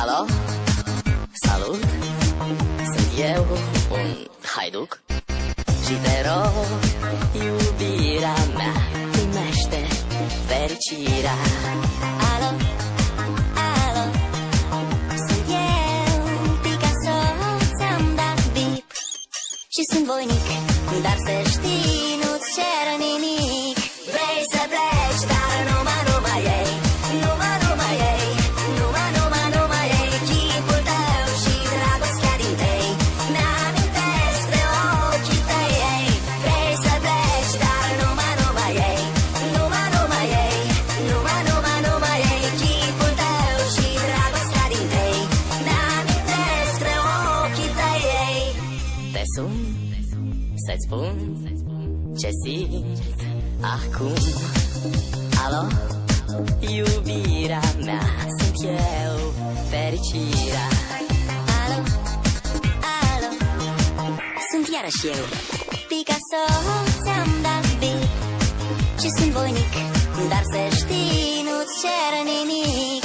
Alo? Salut! Sunt eu, un haiduc și te rog, iubirea mea, primește fericirea. Alo, alo, sunt eu, Picasso, ți-am dat bip și sunt voinic, dar să știi, nu-ți cer nimic. Vrei să pleci, dar numai ei, numai ei, numai ei, chipul tău și dragostea din tei mi-amintesc de ochii tăi, ei. Vrei să pleci, dar numai ei, numai ei, numai ei, chipul tău și dragostea din tei mi-amintesc de ochii tăi, ei. Te sun să-ți spun ce simt acum. Alo? Iubirea mea, sunt eu, fericirea. Alo, alo, sunt iarăși eu, Picasso, ți-am dat bip și sunt voinic, dar să știi, nu-ți cer nimic.